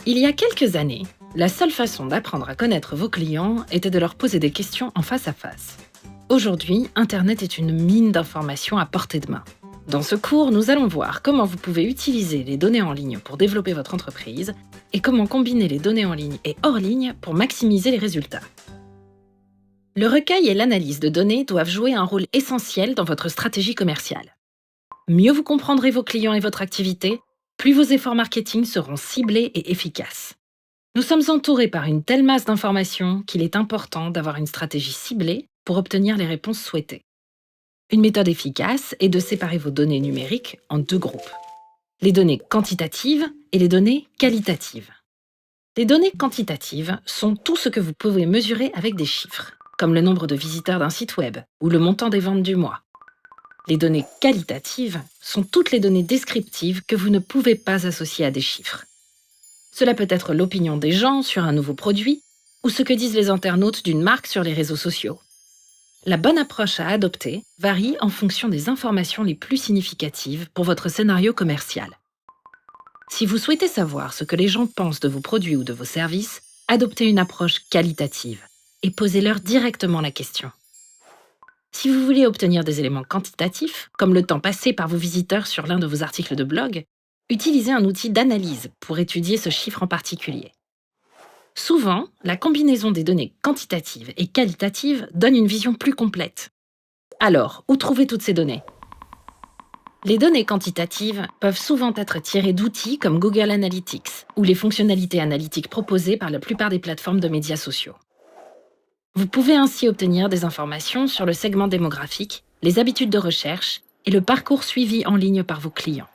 Il y a quelques années, la seule façon d'apprendre à connaître vos clients était de leur poser des questions en face à face. Aujourd'hui, Internet est une mine d'informations à portée de main. Dans ce cours, nous allons voir comment vous pouvez utiliser les données en ligne pour développer votre entreprise et comment combiner les données en ligne et hors ligne pour maximiser les résultats. Le recueil et l'analyse de données doivent jouer un rôle essentiel dans votre stratégie commerciale. Mieux vous comprendrez vos clients et votre activité, plus vos efforts marketing seront ciblés et efficaces. Nous sommes entourés par une telle masse d'informations qu'il est important d'avoir une stratégie ciblée pour obtenir les réponses souhaitées. Une méthode efficace est de séparer vos données numériques en deux groupes. Les données quantitatives et les données qualitatives. Les données quantitatives sont tout ce que vous pouvez mesurer avec des chiffres, comme le nombre de visiteurs d'un site web ou le montant des ventes du mois. Les données qualitatives sont toutes les données descriptives que vous ne pouvez pas associer à des chiffres. Cela peut être l'opinion des gens sur un nouveau produit ou ce que disent les internautes d'une marque sur les réseaux sociaux. La bonne approche à adopter varie en fonction des informations les plus significatives pour votre scénario commercial. Si vous souhaitez savoir ce que les gens pensent de vos produits ou de vos services, adoptez une approche qualitative et posez-leur directement la question. Si vous voulez obtenir des éléments quantitatifs, comme le temps passé par vos visiteurs sur l'un de vos articles de blog, utilisez un outil d'analyse pour étudier ce chiffre en particulier. Souvent, la combinaison des données quantitatives et qualitatives donne une vision plus complète. Alors, où trouver toutes ces données ? Les données quantitatives peuvent souvent être tirées d'outils comme Google Analytics ou les fonctionnalités analytiques proposées par la plupart des plateformes de médias sociaux. Vous pouvez ainsi obtenir des informations sur le segment démographique, les habitudes de recherche et le parcours suivi en ligne par vos clients.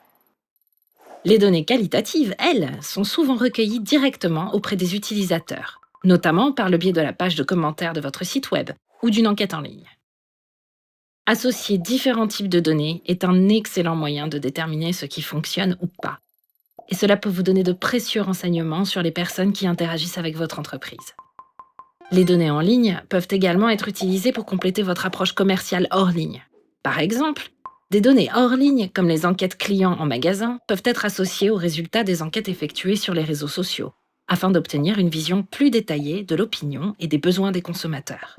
Les données qualitatives, elles, sont souvent recueillies directement auprès des utilisateurs, notamment par le biais de la page de commentaires de votre site web ou d'une enquête en ligne. Associer différents types de données est un excellent moyen de déterminer ce qui fonctionne ou pas. Et cela peut vous donner de précieux renseignements sur les personnes qui interagissent avec votre entreprise. Les données en ligne peuvent également être utilisées pour compléter votre approche commerciale hors ligne. Par exemple, des données hors ligne, comme les enquêtes clients en magasin, peuvent être associées aux résultats des enquêtes effectuées sur les réseaux sociaux, afin d'obtenir une vision plus détaillée de l'opinion et des besoins des consommateurs.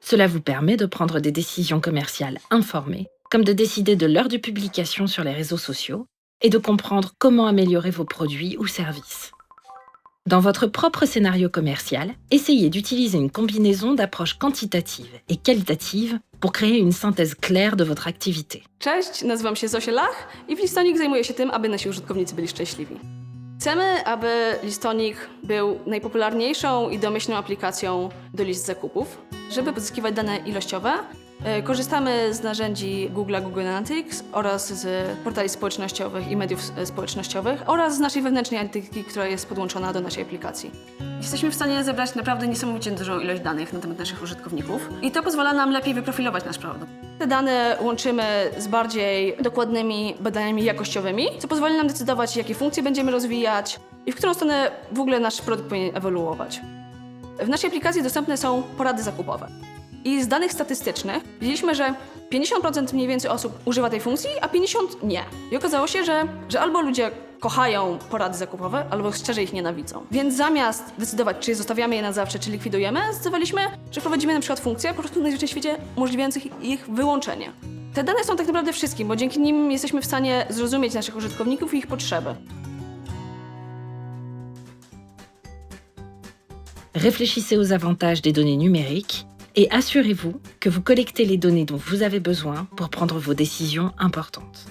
Cela vous permet de prendre des décisions commerciales informées, comme de décider de l'heure de publication sur les réseaux sociaux et de comprendre comment améliorer vos produits ou services. Dans votre propre scénario commercial, essayez d'utiliser une combinaison d'approches quantitatives et qualitatives pour créer une synthèse claire de votre activité. Cześć, nazywam się Zosia Lach i w Listonik zajmuję się tym, aby nasi użytkownicy byli szczęśliwi. Chcemy, aby Listonik był najpopularniejszą i domyślną aplikacją do list zakupów. Żeby pozyskiwać dane ilościowe, korzystamy z narzędzi Google Analytics oraz z portali społecznościowych i mediów społecznościowych oraz z naszej wewnętrznej analityki, która jest podłączona do naszej aplikacji. Jesteśmy w stanie zebrać naprawdę niesamowicie dużą ilość danych na temat naszych użytkowników i to pozwala nam lepiej wyprofilować nasz produkt. Te dane łączymy z bardziej dokładnymi badaniami jakościowymi, co pozwoli nam decydować, jakie funkcje będziemy rozwijać i w którą stronę w ogóle nasz produkt powinien ewoluować. W naszej aplikacji dostępne są porady zakupowe. I z danych statystycznych widzieliśmy, że 50% mniej więcej osób używa tej funkcji, a 50% nie. I okazało się, że albo ludzie kochają porady zakupowe, albo szczerze ich nienawidzą. Więc zamiast decydować, czy zostawiamy je na zawsze, czy likwidujemy, zdecydowaliśmy, że wprowadzimy na przykład funkcje po prostu najzwyczajniej w świecie umożliwiających ich wyłączenie. Te dane są tak naprawdę wszystkim, bo dzięki nim jesteśmy w stanie zrozumieć naszych użytkowników i ich potrzeby. Réfléchissez aux avantages des données numériques et assurez-vous que vous collectez les données dont vous avez besoin pour prendre vos décisions importantes.